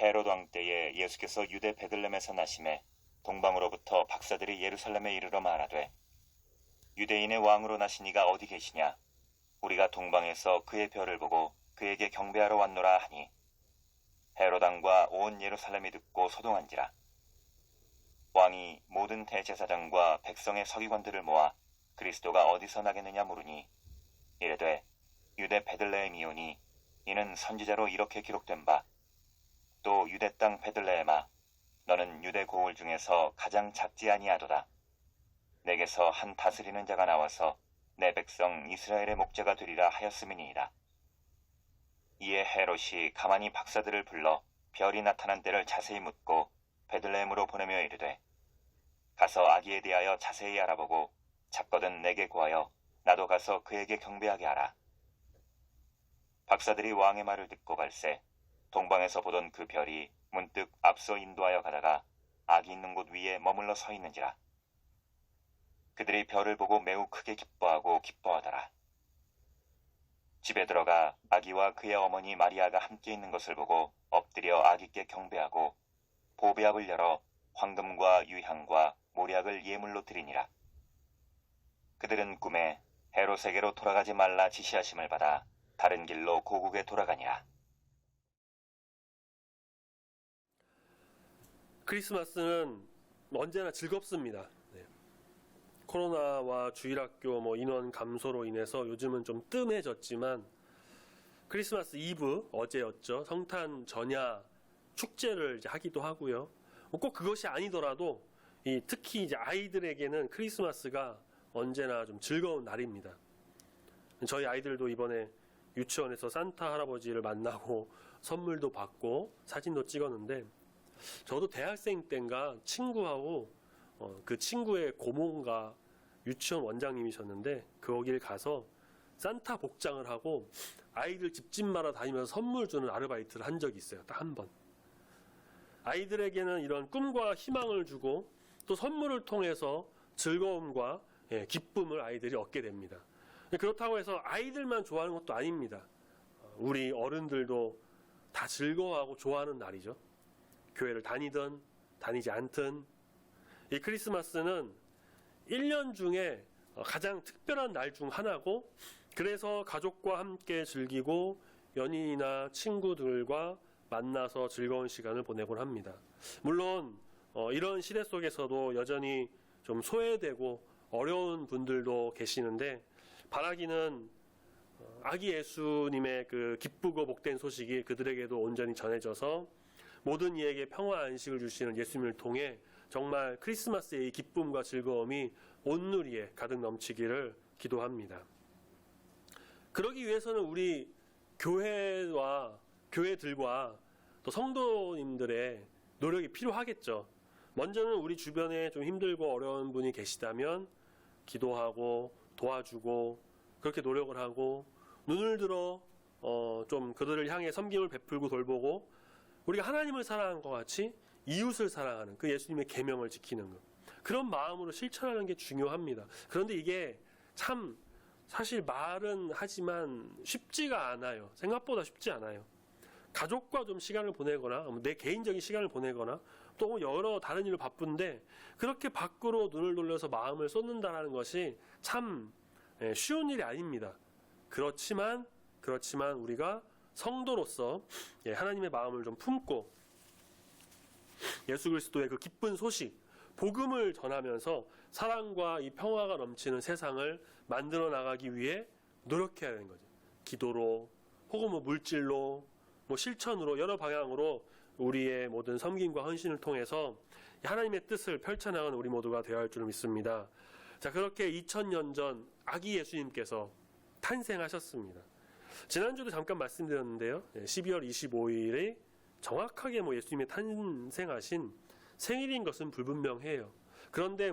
헤롯 왕 때에 예수께서 유대 베들레헴에서 나심에 동방으로부터 박사들이 예루살렘에 이르러 말하되 유대인의 왕으로 나신 이가 어디 계시냐? 우리가 동방에서 그의 별을 보고 그에게 경배하러 왔노라 하니 헤롯 왕과 온 예루살렘이 듣고 소동한지라. 왕이 모든 대제사장과 백성의 서기관들을 모아 그리스도가 어디서 나겠느냐 물으니 이르되 유대 베들레헴이오니 이는 선지자로 이렇게 기록된 바 또 유대 땅 베들레헴아 너는 유대 고을 중에서 가장 작지 아니하도다. 내게서 한 다스리는 자가 나와서 내 백성 이스라엘의 목자가 되리라 하였음이니이다. 이에 헤롯이 가만히 박사들을 불러 별이 나타난 때를 자세히 묻고 베들레헴으로 보내며 이르되 가서 아기에 대하여 자세히 알아보고 작거든 내게 구하여 나도 가서 그에게 경배하게 하라. 박사들이 왕의 말을 듣고 갈새 동방에서 보던 그 별이 문득 앞서 인도하여 가다가 아기 있는 곳 위에 머물러 서 있는지라. 그들이 별을 보고 매우 크게 기뻐하고 기뻐하더라. 집에 들어가 아기와 그의 어머니 마리아가 함께 있는 것을 보고 엎드려 아기께 경배하고 보배압을 열어 황금과 유향과 모략을 예물로 드리니라. 그들은 꿈에 헤롯에게로 돌아가지 말라 지시하심을 받아 다른 길로 고국에 돌아가니라. 크리스마스는 언제나 즐겁습니다. 네. 코로나와 주일학교 인원 감소로 인해서 요즘은 좀 뜸해졌지만 크리스마스 이브 어제였죠. 성탄 전야 축제를 이제 하기도 하고요. 꼭 그것이 아니더라도 특히 이제 아이들에게는 크리스마스가 언제나 좀 즐거운 날입니다. 저희 아이들도 이번에 유치원에서 산타 할아버지를 만나고 선물도 받고 사진도 찍었는데 저도 대학생 때인가 친구하고 그 친구의 고모가 유치원 원장님이셨는데 거길 가서 산타 복장을 하고 아이들 집집마다 다니면서 선물 주는 아르바이트를 한 적이 있어요. 딱 한 번. 아이들에게는 이런 꿈과 희망을 주고 또 선물을 통해서 즐거움과 기쁨을 아이들이 얻게 됩니다. 그렇다고 해서 아이들만 좋아하는 것도 아닙니다. 우리 어른들도 다 즐거워하고 좋아하는 날이죠. 교회를 다니든 다니지 않든 이 크리스마스는 1년 중에 가장 특별한 날 중 하나고 그래서 가족과 함께 즐기고 연인이나 친구들과 만나서 즐거운 시간을 보내곤 합니다. 물론 이런 시대 속에서도 여전히 좀 소외되고 어려운 분들도 계시는데 바라기는 아기 예수님의 그 기쁘고 복된 소식이 그들에게도 온전히 전해져서 모든 이에게 평화 안식을 주시는 예수님을 통해 정말 크리스마스의 이 기쁨과 즐거움이 온누리에 가득 넘치기를 기도합니다. 그러기 위해서는 우리 교회들과 또 성도님들의 노력이 필요하겠죠. 먼저는 우리 주변에 좀 힘들고 어려운 분이 계시다면 기도하고 도와주고 그렇게 노력을 하고 눈을 들어 좀 그들을 향해 섬김을 베풀고 돌보고 우리가 하나님을 사랑한 것 같이 이웃을 사랑하는 그 예수님의 계명을 지키는 것 그런 마음으로 실천하는 게 중요합니다. 그런데 이게 참 사실 말은 하지만 쉽지가 않아요. 생각보다 쉽지 않아요. 가족과 좀 시간을 보내거나 내 개인적인 시간을 보내거나 또 여러 다른 일로 바쁜데 그렇게 밖으로 눈을 돌려서 마음을 쏟는다는 것이 참 쉬운 일이 아닙니다. 그렇지만 우리가 성도로서 하나님의 마음을 좀 품고 예수 그리스도의 그 기쁜 소식 복음을 전하면서 사랑과 이 평화가 넘치는 세상을 만들어 나가기 위해 노력해야 되는 거죠. 기도로 혹은 물질로 실천으로 여러 방향으로 우리의 모든 섬김과 헌신을 통해서 하나님의 뜻을 펼쳐나가는 우리 모두가 되어야 할 줄 믿습니다. 자, 그렇게 2000년 전 아기 예수님께서 탄생하셨습니다. 지난주도 잠깐 말씀드렸는데요. 12월 25일에 정확하게 예수님의 탄생하신 생일인 것은 불분명해요. 그런데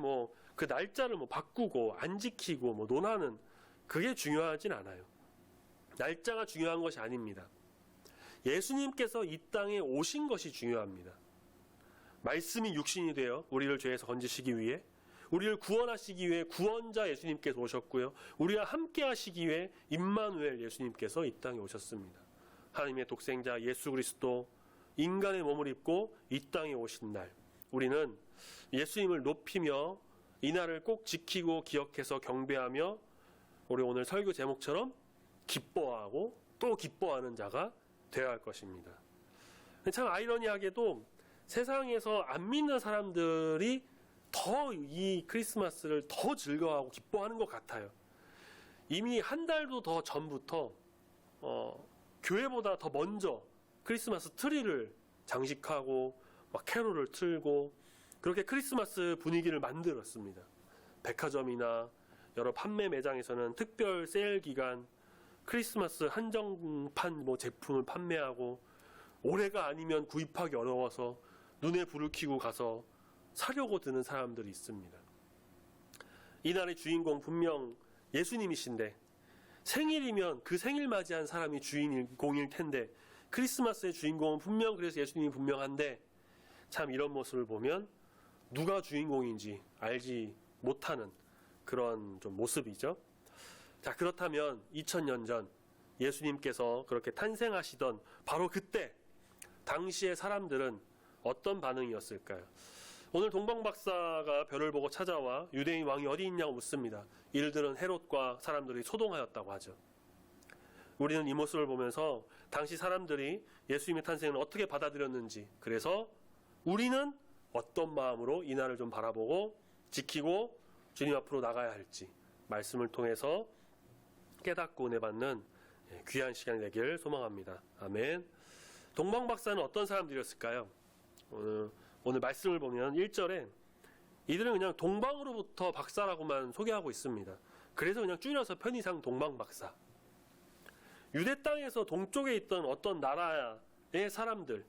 그 날짜를 바꾸고 안 지키고 논하는 그게 중요하진 않아요. 날짜가 중요한 것이 아닙니다. 예수님께서 이 땅에 오신 것이 중요합니다. 말씀이 육신이 되어 우리를 죄에서 건지시기 위해 우리를 구원하시기 위해 구원자 예수님께서 오셨고요. 우리와 함께 하시기 위해 임마누엘 예수님께서 이 땅에 오셨습니다. 하나님의 독생자 예수 그리스도 인간의 몸을 입고 이 땅에 오신 날, 우리는 예수님을 높이며 이 날을 꼭 지키고 기억해서 경배하며 우리 오늘 설교 제목처럼 기뻐하고 또 기뻐하는 자가 되어야 할 것입니다. 참 아이러니하게도 세상에서 안 믿는 사람들이 더 이 크리스마스를 더 즐거워하고 기뻐하는 것 같아요. 이미 한 달도 더 전부터 교회보다 더 먼저 크리스마스 트리를 장식하고 막 캐롤을 틀고 그렇게 크리스마스 분위기를 만들었습니다. 백화점이나 여러 판매 매장에서는 특별 세일 기간 크리스마스 한정판 제품을 판매하고 올해가 아니면 구입하기 어려워서 눈에 불을 켜고 가서 사려고 드는 사람들이 있습니다. 이날의 주인공 분명 예수님이신데 생일이면 그 생일 맞이한 사람이 주인공일 텐데 크리스마스의 주인공은 분명 그래서 예수님이 분명한데 참 이런 모습을 보면 누가 주인공인지 알지 못하는 그런 좀 모습이죠. 자, 그렇다면 2000년 전 예수님께서 그렇게 탄생하시던 바로 그때 당시의 사람들은 어떤 반응이었을까요? 오늘 동방 박사가 별을 보고 찾아와 유대인 왕이 어디 있냐고 묻습니다. 이들은 헤롯과 사람들이 소동하였다고 하죠. 우리는 이 모습을 보면서 당시 사람들이 예수님의 탄생을 어떻게 받아들였는지, 그래서 우리는 어떤 마음으로 이 날을 좀 바라보고 지키고 주님 앞으로 나가야 할지 말씀을 통해서 깨닫고 은혜 받는 귀한 시간이 되길 소망합니다. 아멘. 동방 박사는 어떤 사람들이었을까요? 오늘 말씀을 보면 1절에 이들은 그냥 동방으로부터 박사라고만 소개하고 있습니다. 그래서 그냥 줄여서 편의상 동방 박사. 유대 땅에서 동쪽에 있던 어떤 나라의 사람들,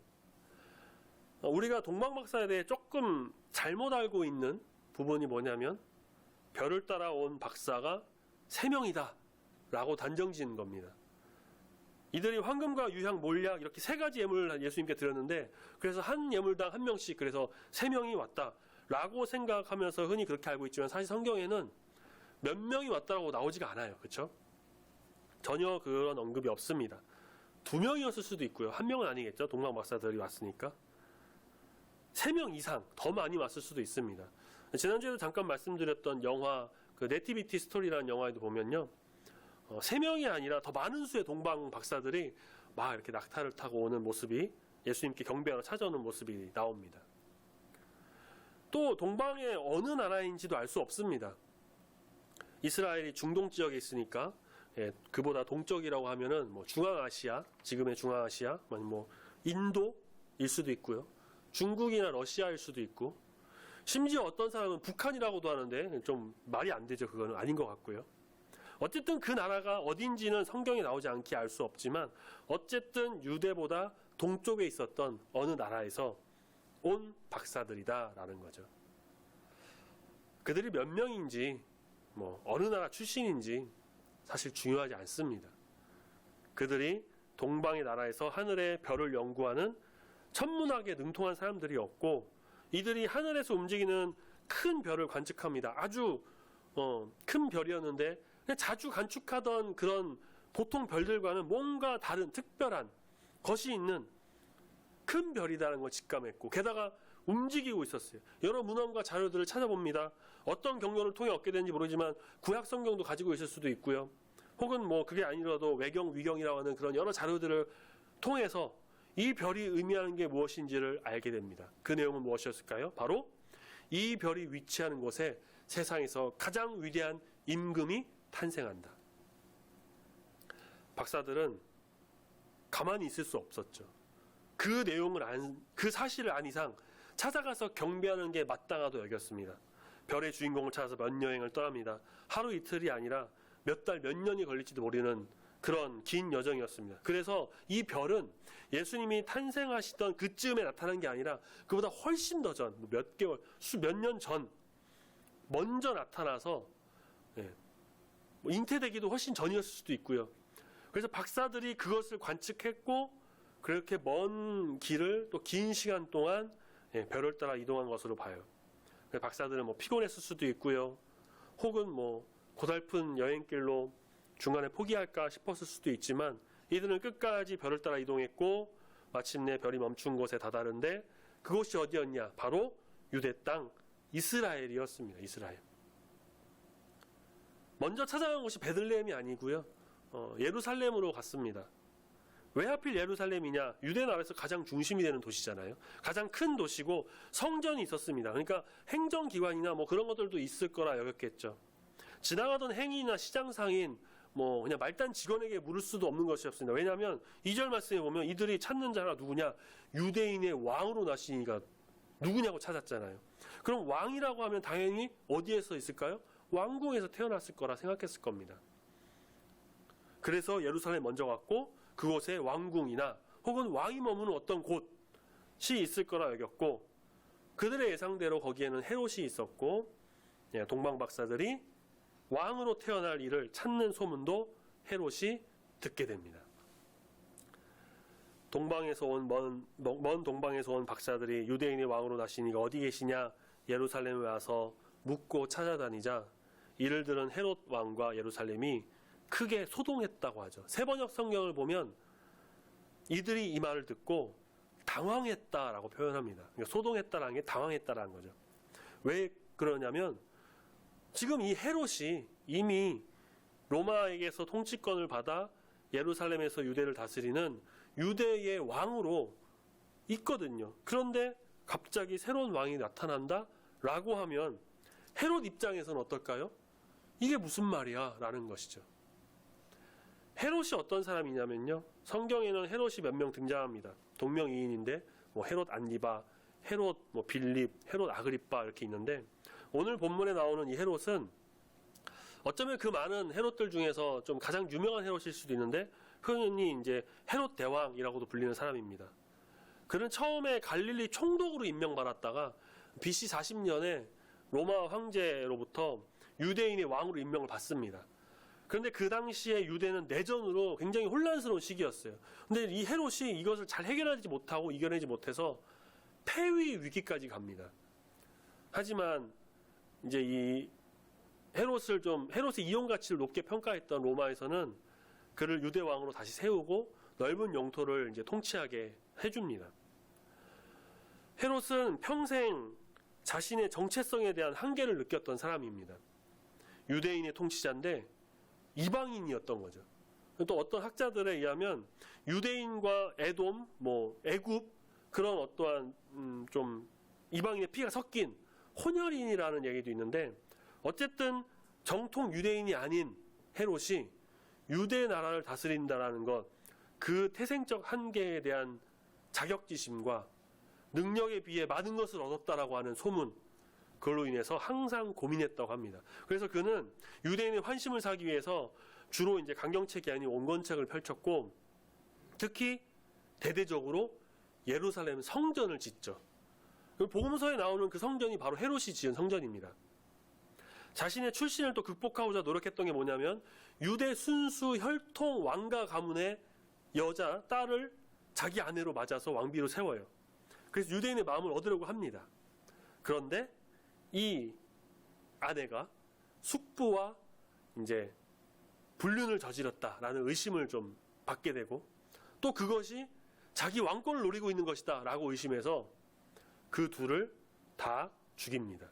우리가 동방 박사에 대해 조금 잘못 알고 있는 부분이 뭐냐면 별을 따라온 박사가 3명이다 라고 단정 지은 겁니다. 이들이 황금과 유향, 몰약 이렇게 3가지 예물을 예수님께 드렸는데 그래서 한 예물당 1명씩 그래서 3명이 왔다 라고 생각하면서 흔히 그렇게 알고 있지만 사실 성경에는 몇 명이 왔다고 나오지가 않아요. 그렇죠? 전혀 그런 언급이 없습니다. 2명이었을 수도 있고요. 1명은 아니겠죠. 동방 박사들이 왔으니까. 3명 이상 더 많이 왔을 수도 있습니다. 지난주에도 잠깐 말씀드렸던 영화 그 네티비티 스토리라는 영화에도 보면요. 3명이 아니라 더 많은 수의 동방 박사들이 막 이렇게 낙타를 타고 오는 모습이 예수님께 경배하러 찾아오는 모습이 나옵니다. 또 동방의 어느 나라인지도 알 수 없습니다. 이스라엘이 중동 지역에 있으니까 그보다 동쪽이라고 하면은 중앙아시아, 지금의 중앙아시아, 인도일 수도 있고요. 중국이나 러시아일 수도 있고, 심지어 어떤 사람은 북한이라고도 하는데 좀 말이 안 되죠. 그거는 아닌 것 같고요. 어쨌든 그 나라가 어딘지는 성경에 나오지 않게 알 수 없지만 어쨌든 유대보다 동쪽에 있었던 어느 나라에서 온 박사들이다라는 거죠. 그들이 몇 명인지 어느 나라 출신인지 사실 중요하지 않습니다. 그들이 동방의 나라에서 하늘의 별을 연구하는 천문학에 능통한 사람들이었고 이들이 하늘에서 움직이는 큰 별을 관측합니다. 아주 큰 별이었는데 자주 관측하던 그런 보통 별들과는 뭔가 다른 특별한 것이 있는 큰 별이라는 걸 직감했고 게다가 움직이고 있었어요. 여러 문헌과 자료들을 찾아봅니다. 어떤 경로를 통해 얻게 되는지 모르지만 구약 성경도 가지고 있을 수도 있고요. 혹은 그게 아니라도 외경, 위경이라고 하는 그런 여러 자료들을 통해서 이 별이 의미하는 게 무엇인지를 알게 됩니다. 그 내용은 무엇이었을까요? 바로 이 별이 위치하는 곳에 세상에서 가장 위대한 임금이 탄생한다. 박사들은 가만히 있을 수 없었죠. 그 그 사실을 안 이상 찾아가서 경배하는 게 마땅하도 여겼습니다. 별의 주인공을 찾아서 몇 여행을 떠납니다. 하루 이틀이 아니라 몇 달, 몇 년이 걸릴지도 모르는 그런 긴 여정이었습니다. 그래서 이 별은 예수님이 탄생하시던 그쯤에 나타난 게 아니라 그보다 훨씬 더 전, 몇 개월, 몇 년 전 먼저 나타나서 잉태되기도 훨씬 전이었을 수도 있고요. 그래서 박사들이 그것을 관측했고 그렇게 먼 길을 또 긴 시간 동안 별을 따라 이동한 것으로 봐요. 박사들은 피곤했을 수도 있고요. 혹은 고달픈 여행길로 중간에 포기할까 싶었을 수도 있지만 이들은 끝까지 별을 따라 이동했고 마침내 별이 멈춘 곳에 다다른데 그곳이 어디였냐? 바로 유대 땅 이스라엘이었습니다. 이스라엘. 먼저 찾아간 곳이 베들레헴이 아니고요. 예루살렘으로 갔습니다. 왜 하필 예루살렘이냐? 유대 나라에서 가장 중심이 되는 도시잖아요. 가장 큰 도시고 성전이 있었습니다. 그러니까 행정기관이나 뭐 그런 것들도 있을 거라 여겼겠죠. 지나가던 행인이나 시장상인 뭐 그냥 말단 직원에게 물을 수도 없는 것이었습니다. 왜냐하면 2절 말씀에 보면 이들이 찾는 자가 누구냐? 유대인의 왕으로 나신 이가 누구냐고 찾았잖아요. 그럼 왕이라고 하면 당연히 어디에서 있을까요? 왕궁에서 태어났을 거라 생각했을 겁니다. 그래서 예루살렘 먼저 갔고 그곳에 왕궁이나 혹은 왕이 머무는 어떤 곳이 있을 거라 여겼고 그들의 예상대로 거기에는 헤롯이 있었고 동방박사들이 왕으로 태어날 이를 찾는 소문도 헤롯이 듣게 됩니다. 동방에서 먼 동방에서 온 박사들이 유대인의 왕으로 나신 이가 어디 계시냐 예루살렘에 와서 묻고 찾아다니자 이를 들은 헤롯 왕과 예루살렘이 크게 소동했다고 하죠. 세번역 성경을 보면 이들이 이 말을 듣고 당황했다라고 표현합니다. 그러니까 소동했다라는 게 당황했다라는 거죠. 왜 그러냐면 지금 이 헤롯이 이미 로마에게서 통치권을 받아 예루살렘에서 유대를 다스리는 유대의 왕으로 있거든요. 그런데 갑자기 새로운 왕이 나타난다라고 하면 헤롯 입장에서는 어떨까요? 이게 무슨 말이야? 라는 것이죠. 헤롯이 어떤 사람이냐면요. 성경에는 헤롯이 몇 명 등장합니다. 동명이인인데 뭐 헤롯 안디바, 헤롯 뭐 빌립, 헤롯 아그리빠 이렇게 있는데 오늘 본문에 나오는 이 헤롯은 어쩌면 그 많은 헤롯들 중에서 좀 가장 유명한 헤롯일 수도 있는데 흔히 이제 헤롯 대왕이라고도 불리는 사람입니다. 그는 처음에 갈릴리 총독으로 임명받았다가 BC 40년에 로마 황제로부터 유대인의 왕으로 임명을 받습니다. 그런데 그 당시에 유대는 내전으로 굉장히 혼란스러운 시기였어요. 근데 이 헤롯이 이것을 잘 해결하지 못하고 이겨내지 못해서 폐위 위기까지 갑니다. 하지만 이제 이 헤롯의 이용 가치를 높게 평가했던 로마에서는 그를 유대 왕으로 다시 세우고 넓은 영토를 이제 통치하게 해줍니다. 헤롯은 평생 자신의 정체성에 대한 한계를 느꼈던 사람입니다. 유대인의 통치자인데 이방인이었던 거죠. 또 어떤 학자들에 의하면 유대인과 에돔, 애굽 그런 어떠한 좀 이방인의 피가 섞인 혼혈인이라는 얘기도 있는데 어쨌든 정통 유대인이 아닌 헤롯이 유대 나라를 다스린다라는 것, 그 태생적 한계에 대한 자격지심과 능력에 비해 많은 것을 얻었다라고 하는 소문, 그걸로 인해서 항상 고민했다고 합니다. 그래서 그는 유대인의 환심을 사기 위해서 주로 이제 강경책이 아닌 온건책을 펼쳤고 특히 대대적으로 예루살렘 성전을 짓죠. 복음서에 나오는 그 성전이 바로 헤롯이 지은 성전입니다. 자신의 출신을 또 극복하고자 노력했던 게 뭐냐면 유대 순수 혈통 왕가 가문의 여자, 딸을 자기 아내로 맞아서 왕비로 세워요. 그래서 유대인의 마음을 얻으려고 합니다. 그런데 이 아내가 숙부와 이제 불륜을 저질렀다라는 의심을 좀 받게 되고 또 그것이 자기 왕권을 노리고 있는 것이다라고 의심해서 그 둘을 다 죽입니다.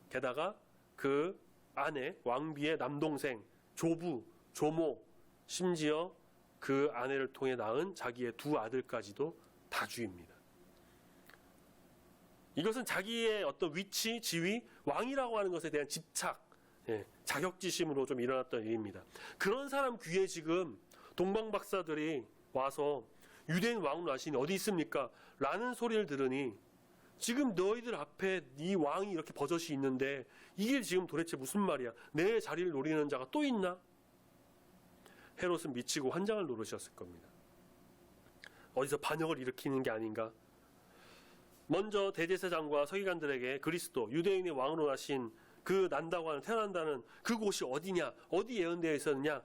게다가 그 아내 왕비의 남동생 조부, 조모, 심지어 그 아내를 통해 낳은 자기의 두 아들까지도 다 죽입니다. 이것은 자기의 어떤 위치, 지위, 왕이라고 하는 것에 대한 집착, 자격지심으로 좀 일어났던 일입니다. 그런 사람 귀에 지금 동방박사들이 와서 유대인 왕으로 나시니 어디 있습니까? 라는 소리를 들으니 지금 너희들 앞에 네 왕이 이렇게 버젓이 있는데 이게 지금 도대체 무슨 말이야? 내 자리를 노리는 자가 또 있나? 헤롯은 미치고 환장을 노릇이었을 겁니다. 어디서 반역을 일으키는 게 아닌가? 먼저 대제사장과 서기관들에게 그리스도, 유대인의 왕으로 나신 그 난다고 하는 태어난다는 그곳이 어디냐, 어디 예언되어 있었느냐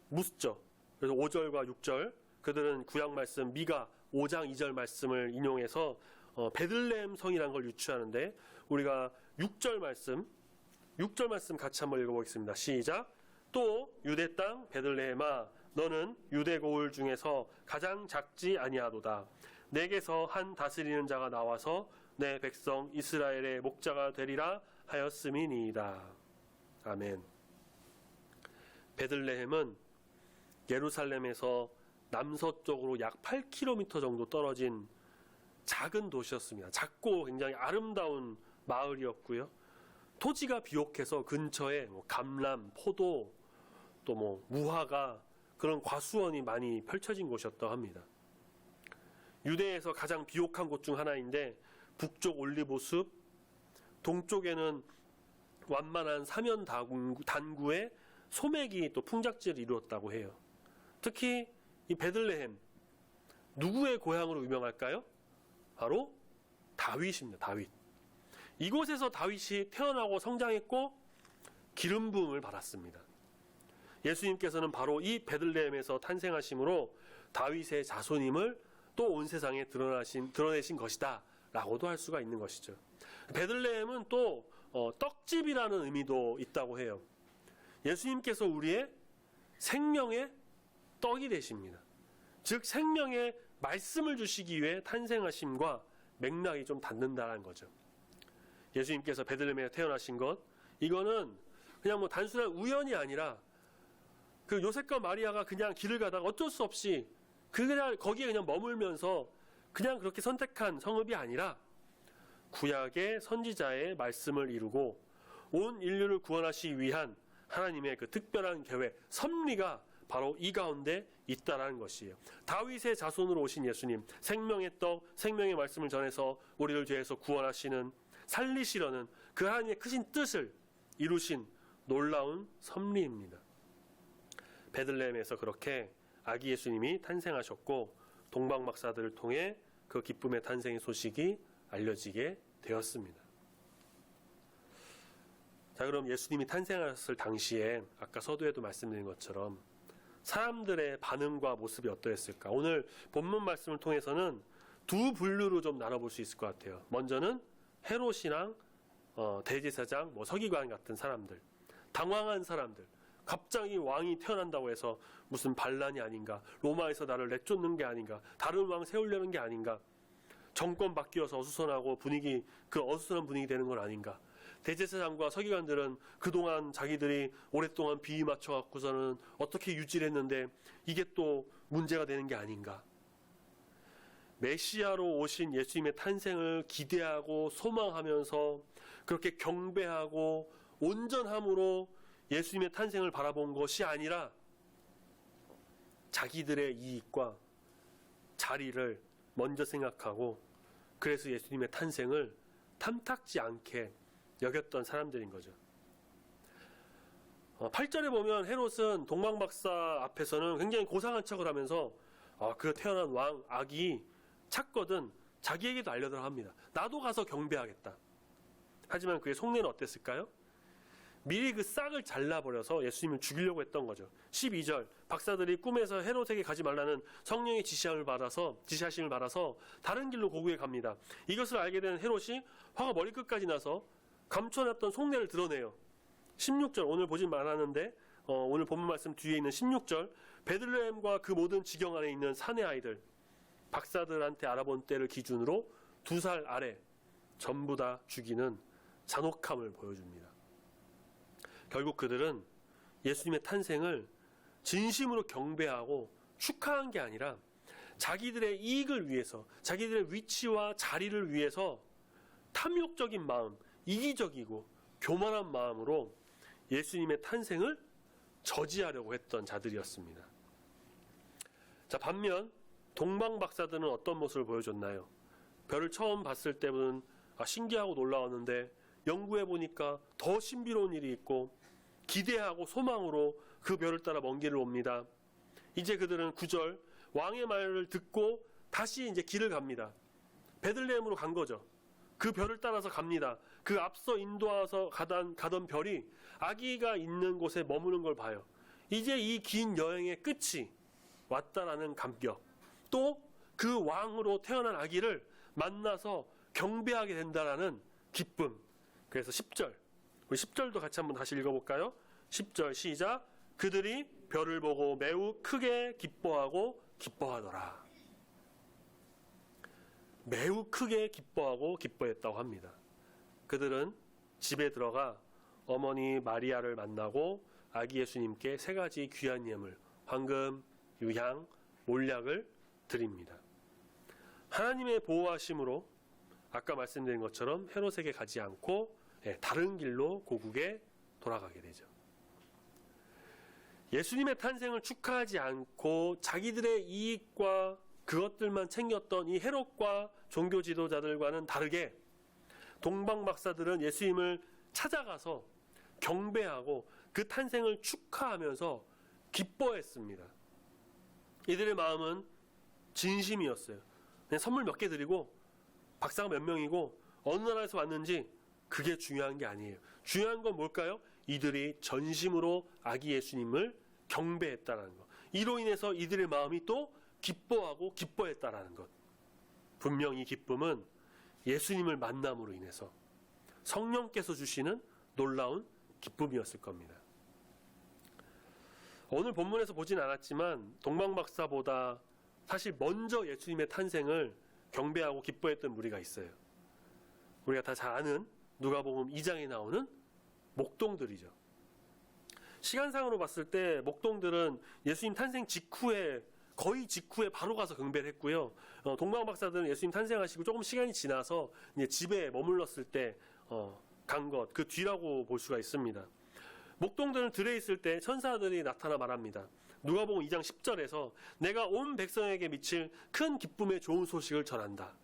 묻죠. 그래서 5절과 6절 그들은 구약 말씀 미가 5장 2절 말씀을 인용해서 베들레헴 성이라는 걸 유추하는데 우리가 6절 말씀 같이 한번 읽어보겠습니다. 시작. 또 유대 땅 베들레헴아 너는 유대 고을 중에서 가장 작지 아니하도다. 내게서 한 다스리는 자가 나와서 내 백성 이스라엘의 목자가 되리라 하였음이니이다. 아멘. 베들레헴은 예루살렘에서 남서쪽으로 약 8km 정도 떨어진 작은 도시였습니다. 작고 굉장히 아름다운 마을이었고요. 토지가 비옥해서 근처에 감람, 포도, 또 무화과 그런 과수원이 많이 펼쳐진 곳이었다고 합니다. 유대에서 가장 비옥한 곳 중 하나인데 북쪽 올리브숲, 동쪽에는 완만한 사면 단구에 소맥이 또 풍작지를 이루었다고 해요. 특히 이 베들레헴, 누구의 고향으로 유명할까요? 바로 다윗입니다. 다윗. 이곳에서 다윗이 태어나고 성장했고 기름 부음을 받았습니다. 예수님께서는 바로 이 베들레헴에서 탄생하심으로 다윗의 자손임을 또 온 세상에 드러내신 것이다 라고도 할 수가 있는 것이죠. 베들레헴은 또 떡집이라는 의미도 있다고 해요. 예수님께서 우리의 생명의 떡이 되십니다. 즉 생명의 말씀을 주시기 위해 탄생하심과 맥락이 좀 닿는다는 거죠. 예수님께서 베들레헴에 태어나신 것, 이거는 그냥 단순한 우연이 아니라 그 요셉과 마리아가 그냥 길을 가다가 어쩔 수 없이 그냥 거기에 그냥 머물면서 그냥 그렇게 선택한 성읍이 아니라 구약의 선지자의 말씀을 이루고 온 인류를 구원하시기 위한 하나님의 그 특별한 계획, 섭리가 바로 이 가운데 있다라는 것이에요. 다윗의 자손으로 오신 예수님, 생명의 떡, 생명의 말씀을 전해서 우리를 죄에서 구원하시는, 살리시려는 그 하나님의 크신 뜻을 이루신 놀라운 섭리입니다. 베들레헴에서 그렇게 아기 예수님이 탄생하셨고 동방 박사들을 통해 그 기쁨의 탄생의 소식이 알려지게 되었습니다. 자, 그럼 예수님이 탄생하셨을 당시에 아까 서두에도 말씀드린 것처럼 사람들의 반응과 모습이 어떠했을까? 오늘 본문 말씀을 통해서는 두 분류로 좀 나눠볼 수 있을 것 같아요. 먼저는 헤롯이랑 대제사장, 서기관 같은 사람들, 당황한 사람들, 갑자기 왕이 태어난다고 해서 무슨 반란이 아닌가, 로마에서 나를 내쫓는 게 아닌가, 다른 왕 세우려는 게 아닌가, 정권 바뀌어서 어수선하고 그 어수선한 분위기 되는 건 아닌가. 대제사장과 서기관들은 그동안 자기들이 오랫동안 비위 맞춰갖고서는 어떻게 유지를 했는데 이게 또 문제가 되는 게 아닌가. 메시아로 오신 예수님의 탄생을 기대하고 소망하면서 그렇게 경배하고 온전함으로 예수님의 탄생을 바라본 것이 아니라 자기들의 이익과 자리를 먼저 생각하고 그래서 예수님의 탄생을 탐탁지 않게 여겼던 사람들인 거죠. 8절에 보면 헤롯은 동방박사 앞에서는 굉장히 고상한 척을 하면서 그 태어난 왕 아기 찾거든 자기에게도 알려달라고 합니다. 나도 가서 경배하겠다. 하지만 그의 속내는 어땠을까요? 미리 그 싹을 잘라버려서 예수님을 죽이려고 했던 거죠. 12절 박사들이 꿈에서 헤롯에게 가지 말라는 성령의 지시하심을 받아서 다른 길로 고국에 갑니다. 이것을 알게 된 헤롯이 화가 머리끝까지 나서 감춰놨던 속내를 드러내요. 16절 오늘 보진 말았는데 오늘 본문 말씀 뒤에 있는 16절 베들레헴과 그 모든 지경 안에 있는 사내 아이들 박사들한테 알아본 때를 기준으로 2살 아래 전부 다 죽이는 잔혹함을 보여줍니다. 결국 그들은 예수님의 탄생을 진심으로 경배하고 축하한 게 아니라 자기들의 이익을 위해서, 자기들의 위치와 자리를 위해서 탐욕적인 마음, 이기적이고 교만한 마음으로 예수님의 탄생을 저지하려고 했던 자들이었습니다. 자, 반면 동방 박사들은 어떤 모습을 보여줬나요? 별을 처음 봤을 때는 신기하고 놀라웠는데 연구해 보니까 더 신비로운 일이 있고 기대하고 소망으로 그 별을 따라 먼 길을 옵니다. 이제 그들은 9절 왕의 말을 듣고 다시 이제 길을 갑니다. 베들레헴으로 간 거죠. 그 별을 따라서 갑니다. 그 앞서 인도하서 가던 별이 아기가 있는 곳에 머무는 걸 봐요. 이제 이 긴 여행의 끝이 왔다라는 감격, 또 그 왕으로 태어난 아기를 만나서 경배하게 된다라는 기쁨. 그래서 10절, 우리 10절도 같이 한번 다시 읽어볼까요? 10절 시작. 그들이 별을 보고 매우 크게 기뻐하고 기뻐하더라. 매우 크게 기뻐하고 기뻐했다고 합니다. 그들은 집에 들어가 어머니 마리아를 만나고 아기 예수님께 3가지 귀한 예물, 황금, 유향, 몰약을 드립니다. 하나님의 보호하심으로 아까 말씀드린 것처럼 헤롯에게 가지 않고 다른 길로 고국에 돌아가게 되죠. 예수님의 탄생을 축하하지 않고 자기들의 이익과 그것들만 챙겼던 이 헤롯과 종교 지도자들과는 다르게 동방 박사들은 예수님을 찾아가서 경배하고 그 탄생을 축하하면서 기뻐했습니다. 이들의 마음은 진심이었어요. 그냥 선물 몇 개 드리고 박사가 몇 명이고 어느 나라에서 왔는지 그게 중요한 게 아니에요. 중요한 건 뭘까요? 이들이 전심으로 아기 예수님을 경배했다는 것. 이로 인해서 이들의 마음이 또 기뻐하고 기뻐했다는 것. 분명 이 기쁨은 예수님을 만남으로 인해서 성령께서 주시는 놀라운 기쁨이었을 겁니다. 오늘 본문에서 보진 않았지만 동방박사보다 사실 먼저 예수님의 탄생을 경배하고 기뻐했던 무리가 있어요. 우리가 다 잘 아는 누가복음 2장에 나오는 목동들이죠. 시간상으로 봤을 때 목동들은 예수님 탄생 직후에 거의 직후에 바로 가서 경배를 했고요. 동방박사들은 예수님 탄생하시고 조금 시간이 지나서 이제 집에 머물렀을 때 간 것, 그 뒤라고 볼 수가 있습니다. 목동들은 들에 있을 때 천사들이 나타나 말합니다. 누가복음 2장 10절에서 내가 온 백성에게 미칠 큰 기쁨의 좋은 소식을 전한다.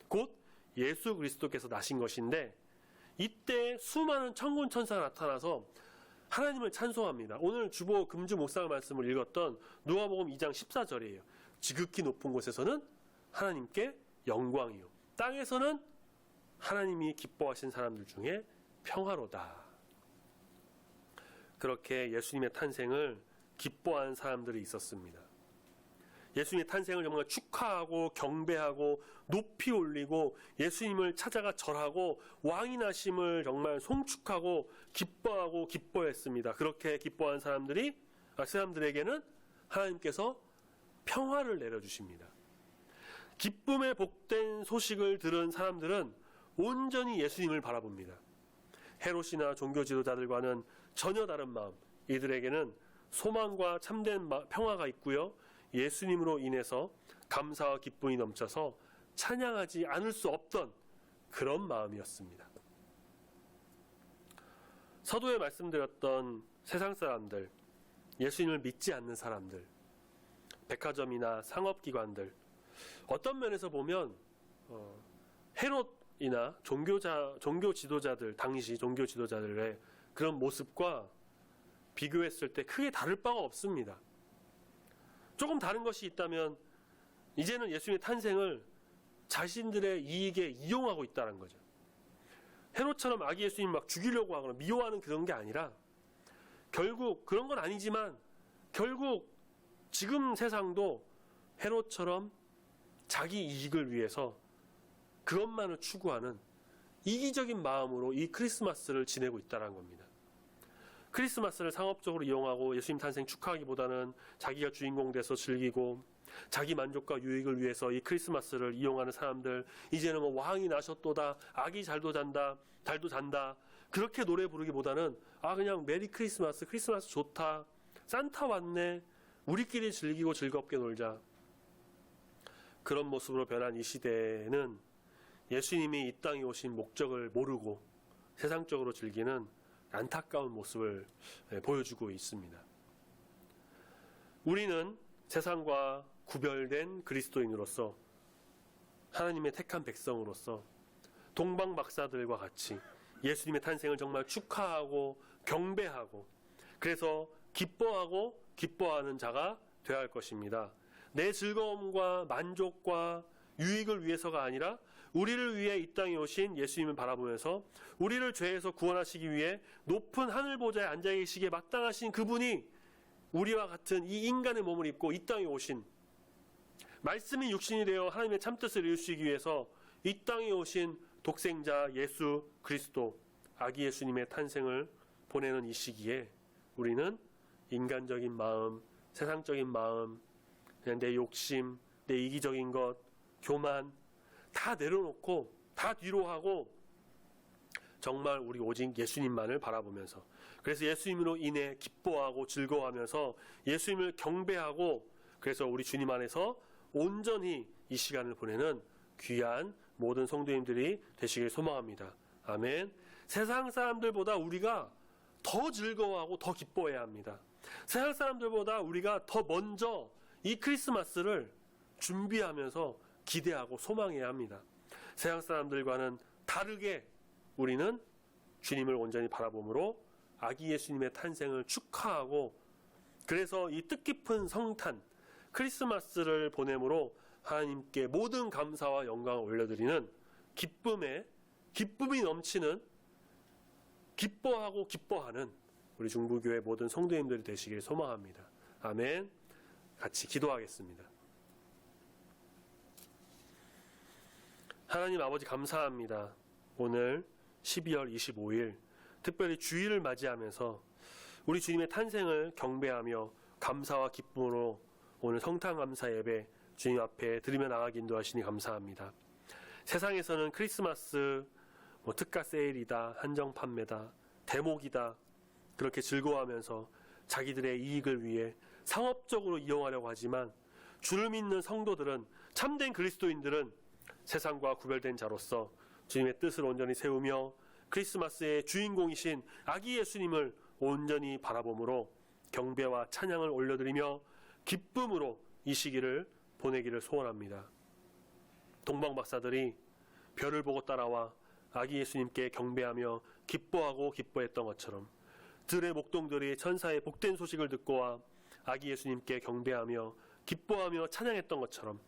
곧 예수 그리스도께서 나신 것인데 이때 수많은 천군 천사가 나타나서 하나님을 찬송합니다. 오늘 주보 금주 묵상 말씀을 읽었던 누가복음 2장 14절이에요. 지극히 높은 곳에서는 하나님께 영광이요 땅에서는 하나님이 기뻐하신 사람들 중에 평화로다. 그렇게 예수님의 탄생을 기뻐한 사람들이 있었습니다. 예수님의 탄생을 정말 축하하고 경배하고 높이 올리고 예수님을 찾아가 절하고 왕이 나심을 정말 송축하고 기뻐하고 기뻐했습니다. 그렇게 기뻐한 사람들에게는 하나님께서 평화를 내려주십니다. 기쁨의 복된 소식을 들은 사람들은 온전히 예수님을 바라봅니다. 헤롯이나 종교 지도자들과는 전혀 다른 마음, 이들에게는 소망과 참된 평화가 있고요. 예수님으로 인해서 감사와 기쁨이 넘쳐서 찬양하지 않을 수 없던 그런 마음이었습니다. 서두에 말씀드렸던 세상 사람들, 예수님을 믿지 않는 사람들, 백화점이나 상업기관들, 어떤 면에서 보면 헤롯이나 종교 지도자들, 당시 종교 지도자들의 그런 모습과 비교했을 때 크게 다를 바가 없습니다. 조금 다른 것이 있다면 이제는 예수님의 탄생을 자신들의 이익에 이용하고 있다는 거죠. 헤롯처럼 아기 예수님 막 죽이려고 하거나 미워하는 그런 게 아니라 결국 그런 건 아니지만 결국 지금 세상도 헤롯처럼 자기 이익을 위해서 그것만을 추구하는 이기적인 마음으로 이 크리스마스를 지내고 있다는 겁니다. 크리스마스를 상업적으로 이용하고 예수님 탄생 축하하기보다는 자기가 주인공 돼서 즐기고 자기 만족과 유익을 위해서 이 크리스마스를 이용하는 사람들, 이제는 뭐 왕이 나셨도다, 아기 잘도 잔다, 달도 잔다, 그렇게 노래 부르기보다는 그냥 메리 크리스마스, 크리스마스 좋다, 산타 왔네, 우리끼리 즐기고 즐겁게 놀자. 그런 모습으로 변한 이 시대에는 예수님이 이 땅에 오신 목적을 모르고 세상적으로 즐기는 안타까운 모습을 보여주고 있습니다. 우리는 세상과 구별된 그리스도인으로서 하나님의 택한 백성으로서 동방 박사들과 같이 예수님의 탄생을 정말 축하하고 경배하고 그래서 기뻐하고 기뻐하는 자가 되어야 할 것입니다. 내 즐거움과 만족과 유익을 위해서가 아니라 우리를 위해 이 땅에 오신 예수님을 바라보면서 우리를 죄에서 구원하시기 위해 높은 하늘 보좌에 앉아 계시기에 마땅하신 그분이 우리와 같은 이 인간의 몸을 입고 이 땅에 오신, 말씀이 육신이 되어 하나님의 참뜻을 이루시기 위해서 이 땅에 오신 독생자 예수 그리스도, 아기 예수님의 탄생을 보내는 이 시기에 우리는 인간적인 마음, 세상적인 마음, 그냥 내 욕심, 내 이기적인 것, 교만, 다 내려놓고 다 뒤로 하고 정말 우리 오직 예수님만을 바라보면서, 그래서 예수님으로 인해 기뻐하고 즐거워하면서 예수님을 경배하고, 그래서 우리 주님 안에서 온전히 이 시간을 보내는 귀한 모든 성도님들이 되시길 소망합니다. 아멘. 세상 사람들보다 우리가 더 즐거워하고 더 기뻐해야 합니다. 세상 사람들보다 우리가 더 먼저 이 크리스마스를 준비하면서 기대하고 소망해야 합니다. 세상 사람들과는 다르게 우리는 주님을 온전히 바라봄으로 아기 예수님의 탄생을 축하하고, 그래서 이 뜻깊은 성탄 크리스마스를 보냄으로 하나님께 모든 감사와 영광을 올려드리는 기쁨이 넘치는, 기뻐하고 기뻐하는 우리 중부교회 모든 성도님들이 되시길 소망합니다. 아멘. 같이 기도하겠습니다. 하나님 아버지 감사합니다. 오늘 12월 25일 특별히 주일을 맞이하면서 우리 주님의 탄생을 경배하며 감사와 기쁨으로 오늘 성탄 감사 예배 주님 앞에 드리며 나가기 인도하시니 감사합니다. 세상에서는 크리스마스 특가 세일이다, 한정 판매다, 대목이다, 그렇게 즐거워하면서 자기들의 이익을 위해 상업적으로 이용하려고 하지만, 주를 믿는 성도들은, 참된 그리스도인들은 세상과 구별된 자로서 주님의 뜻을 온전히 세우며 크리스마스의 주인공이신 아기 예수님을 온전히 바라봄으로 경배와 찬양을 올려드리며 기쁨으로 이 시기를 보내기를 소원합니다. 동방 박사들이 별을 보고 따라와 아기 예수님께 경배하며 기뻐하고 기뻐했던 것처럼, 들의 목동들이 천사의 복된 소식을 듣고 와 아기 예수님께 경배하며 기뻐하며 찬양했던 것처럼,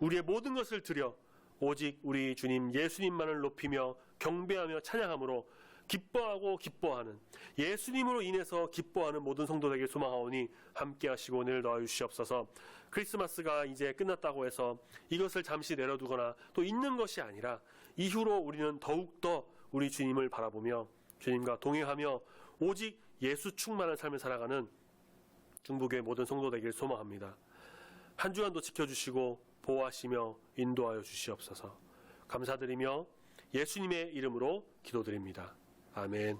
우리의 모든 것을 드려 오직 우리 주님 예수님만을 높이며 경배하며 찬양함으로 기뻐하고 기뻐하는, 예수님으로 인해서 기뻐하는 모든 성도되길 소망하오니 함께 하시고 오늘 넣어주시옵소서. 크리스마스가 이제 끝났다고 해서 이것을 잠시 내려두거나 또 잊는 것이 아니라 이후로 우리는 더욱더 우리 주님을 바라보며 주님과 동행하며 오직 예수 충만한 삶을 살아가는 중부교회 모든 성도 되길 소망합니다. 한 주간도 지켜주시고 보호하시며 인도하여 주시옵소서. 감사드리며 예수님의 이름으로 기도드립니다. 아멘.